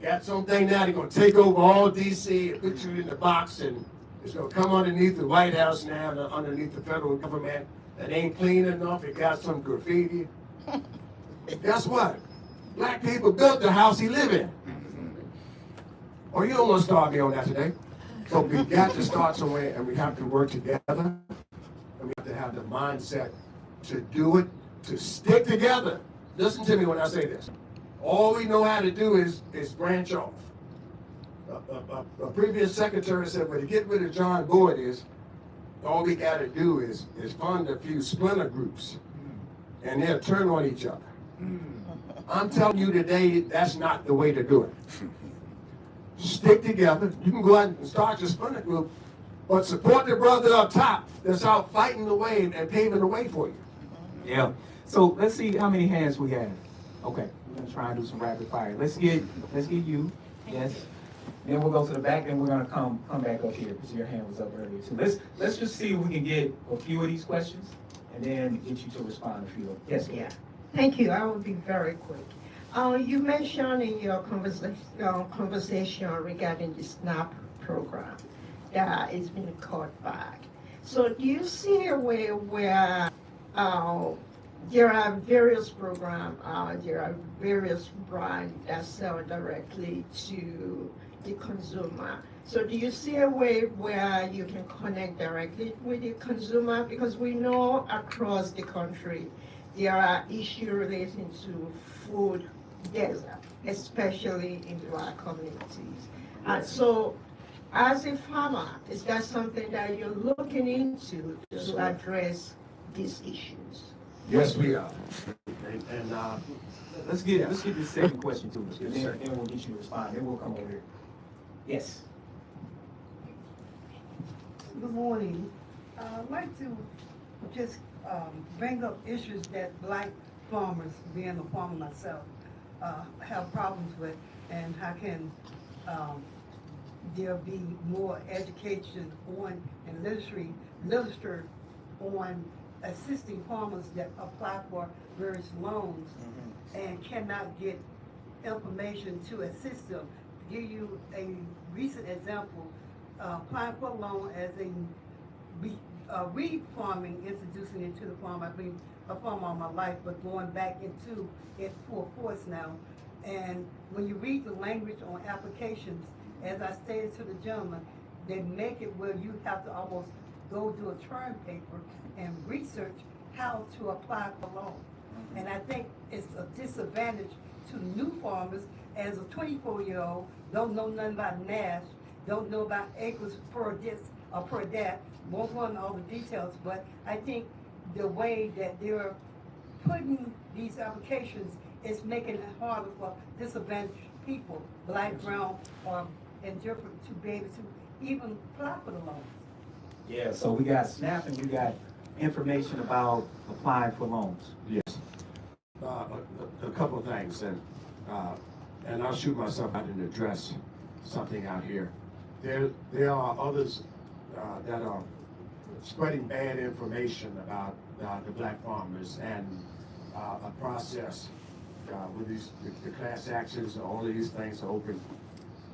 Got something now, they're going to take over all DC and put you in the box, and it's going to come underneath the White House now, underneath the federal government. That ain't clean enough, it got some graffiti. Guess what? Black people built the house he live in. Or you don't want to start me on that today. So we got to start somewhere, and we have to work together, and we have to have the mindset to do it, to stick together. listen to me when I say this. All we know how to do is branch off. A previous secretary said, well, to get rid of John Boyd is, all we got to do is fund a few splinter groups, and they'll turn on each other. I'm telling you today, that's not the way to do it. Stick together. You can go out and start your splinter group, but support the brother up top that's out fighting the way and paving the way for you. Yeah. So let's see how many hands we have. Okay, we're gonna try and do some rapid fire. Let's get you. Yes. Then we'll go to the back, then we're gonna come back up here because your hand was up earlier. So let's just see if we can get a few of these questions and then get you to respond a few. Yes. Yeah, thank you. I will be very quick. You mentioned in your conversation regarding the SNAP program that is being cut back. So do you see a way where there are various programs, there are various brands that sell directly to the consumer? So do you see a way where you can connect directly with the consumer? Because we know across the country, there are issues relating to food desert, especially in rural communities. So as a farmer, is that something that you're looking into to address these issues? Yes, we are. And Let's get the second question too, and then we'll get you to respond. Then we'll come over here. Yes. Good morning. I'd like to just bring up issues that black farmers, being a farmer myself, have problems with, and how can there be more education on and literature on assisting farmers that apply for various loans and cannot get information to assist them. To give you a recent example, applying for a loan as a reed farming, introducing it to the farm. I've been a farmer all my life, but going back into it full force now. And when you read the language on applications, as I stated to the gentleman, they make it where you have to almost go do a term paper and research how to apply for loan. And I think it's a disadvantage to new farmers. As a 24-year-old, don't know nothing about NASH, don't know about acres per this or per that, won't want all the details, but I think the way that they're putting these applications is making it harder for disadvantaged people, black, brown, or indifferent, to be able to even apply for the loans. Yeah. So we got SNAP and we got information about applying for loans. yes, a couple of things, and I'll shoot myself out and address something out here. There are others that are spreading bad information about the black farmers and a process with the class actions, all of these things are open.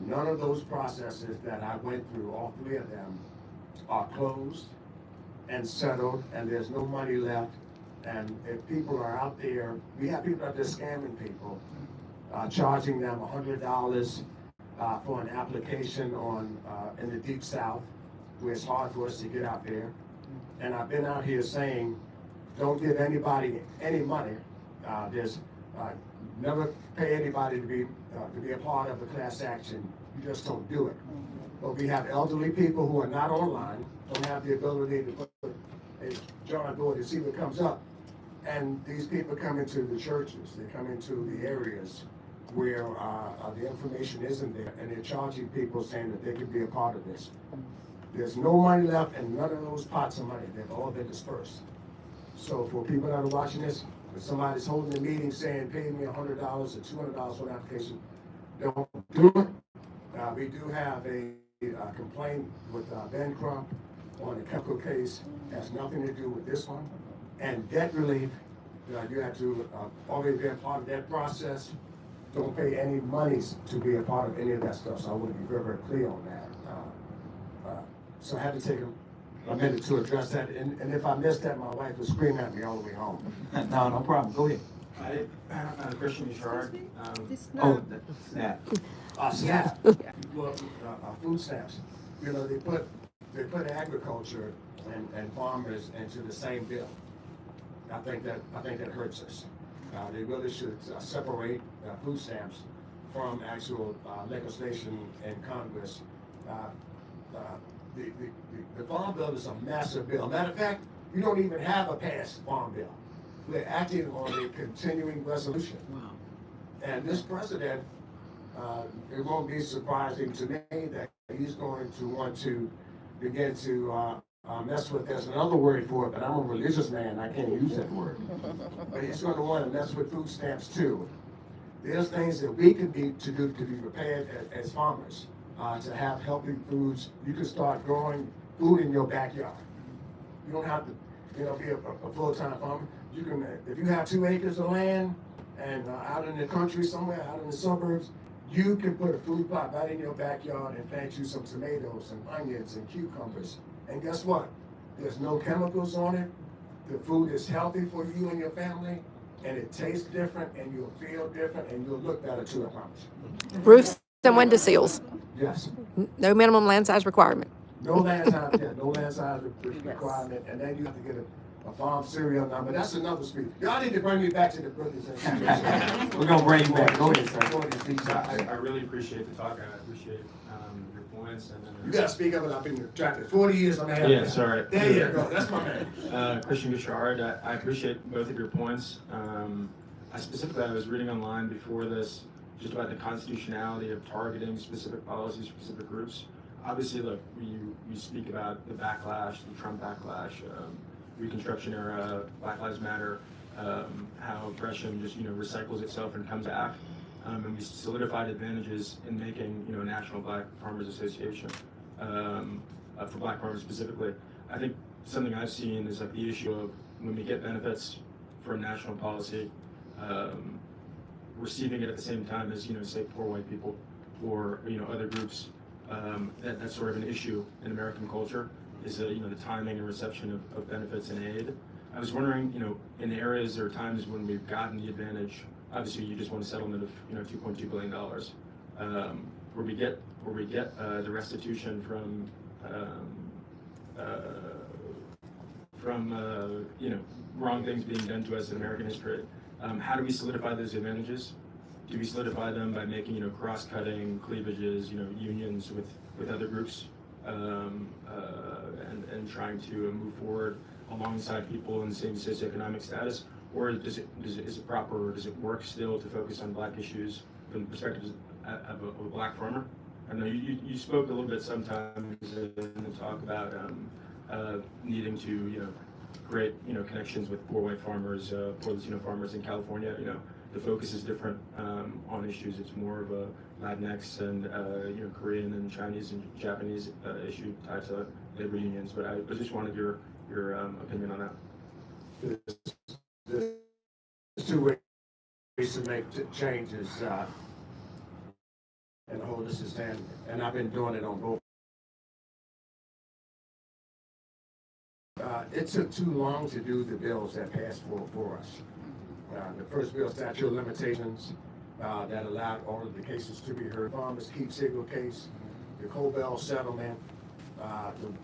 None of those processes that I went through, all three of them, are closed and settled, and there's no money left. And if people are out there, we have people out there scamming people, charging them $100 for an application in the Deep South, where it's hard for us to get out there. And I've been out here saying, don't give anybody any money. Never pay anybody to be a part of a class action. You just don't do it. But we have elderly people who are not online, don't have the ability to put a John Boyd to see what comes up. And these people come into the churches, they come into the areas where the information isn't there, and they're charging people saying that they could be a part of this. There's no money left, and none of those pots of money, they've all been dispersed. So for people that are watching this, if somebody's holding a meeting saying, pay me $100 or $200 for an application, don't do it. We do have a complaint with Ben Crump on the chemical case, has nothing to do with this one. And debt relief, you have to already be a part of that process. Don't pay any monies to be a part of any of that stuff, so I want to be very, very clear on that. So I had to take a minute to address that, and if I missed that, my wife would scream at me all the way home. No problem. Go ahead. Christian Richard. Oh, SNAP. SNAP. Well, food stamps. You know, they put agriculture and farmers into the same bill. I think that hurts us. They really should separate food stamps from actual legislation in Congress. The Farm Bill is a massive bill. Matter of fact, we don't even have a passed Farm Bill. We're acting on a continuing resolution. Wow. And this president, it won't be surprising to me that he's going to want to begin to mess with, there's another word for it, but I'm a religious man, I can't use that word. But he's going to want to mess with food stamps too. There's things that we can do to be prepared as farmers, to have healthy foods. You can start growing food in your backyard. You don't have to, be a full-time farmer. You can, if you have 2 acres of land and out in the country somewhere, out in the suburbs, you can put a food plot right in your backyard and plant you some tomatoes and onions and cucumbers. And guess what? There's no chemicals on it. The food is healthy for you and your family, and it tastes different, and you'll feel different, and you'll look better too, I promise. Roofs and window seals. Yes. No minimum land size requirement. No land size, no land size requirement, and then you have to get a farm serial number. That's another speech. Y'all need to bring me back to the brothers and We're gonna bring you back. Go ahead, sir. Go ahead, I really appreciate the talk. I appreciate your points. And You gotta speak up, and I've been attracted 40 years on the yeah, sorry. There you go. That's my man. Christian Bouchard, I appreciate both of your points. I was reading online before this just about the constitutionality of targeting specific policies, specific groups. Obviously, look, you speak about the backlash, the Trump backlash, Reconstruction era, Black Lives Matter, how aggression just recycles itself and comes back, and we solidified advantages in making a National Black Farmers Association for Black farmers specifically. I think something I've seen is like the issue of when we get benefits from national policy, receiving it at the same time as say poor white people or other groups. That's sort of an issue in American culture, is the timing and reception of benefits and aid. I was wondering, in areas or times when we've gotten the advantage, obviously you just want a settlement of $2.2 billion, where we get the restitution from wrong things being done to us in American history. How do we solidify those advantages? Do we solidify them by making cross-cutting cleavages, unions with other groups, and trying to move forward alongside people in the same socioeconomic status, or is it proper, or does it work still to focus on Black issues from the perspective of a Black farmer? I know you spoke a little bit sometimes in the talk about needing to create connections with poor white farmers, poor Latino farmers in California. The focus is different on issues. It's more of a Latinx and Korean and Chinese and Japanese issue tied to labor unions. But I just wanted your opinion on that. There's 2 ways to make changes, and hold this stand, and I've been doing it on both. It took too long to do the bills that passed for us. The first bill, statute of limitations, that allowed all of the cases to be heard. Farmers Keep Siegel case, the Cobell settlement,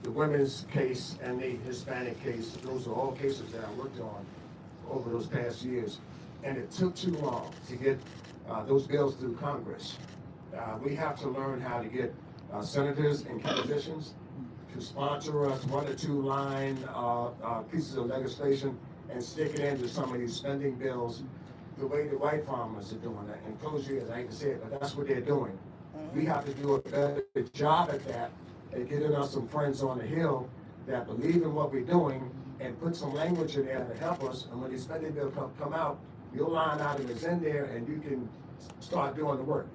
the women's case, and the Hispanic case. Those are all cases that I worked on over those past years. And it took too long to get those bills through Congress. We have to learn how to get senators and politicians to sponsor us 1 or 2 line pieces of legislation and stick it into some of these spending bills the way the white farmers are doing it. And close your ears, I hate to say it, but that's what they're doing. We have to do a better job at that and getting us some friends on the Hill that believe in what we're doing and put some language in there to help us. And when these spending bills come out, your line item is in there and you can start doing the work.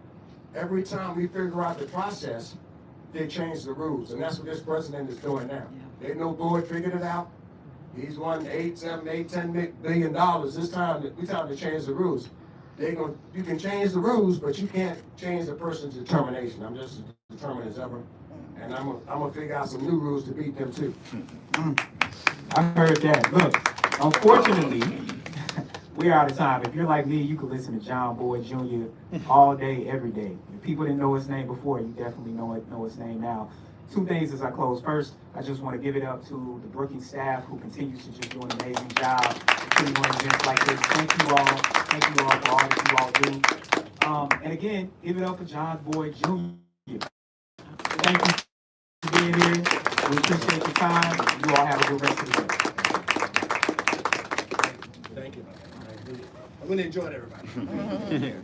Every time we figure out the process, they change the rules, and that's what this president is doing now. They no board figured it out. He's won $10 billion. This time, we time to change the rules. You can change the rules, but you can't change the person's determination. I'm just as determined as ever, and I'm gonna figure out some new rules to beat them too. I heard that. Look, unfortunately, we're out of time. If you're like me, you can listen to John Boyd Jr. all day, every day. If people didn't know his name before, you definitely know his name now. two things as I close. First, I just want to give it up to the Brookings staff who continues to just do an amazing job putting on events like this. Thank you all. Thank you all for all that you all do. And again, give it up for John Boyd Jr. Thank you for being here. We appreciate your time. You all have a good rest of the day. Thank you. I'm gonna enjoy it, everybody.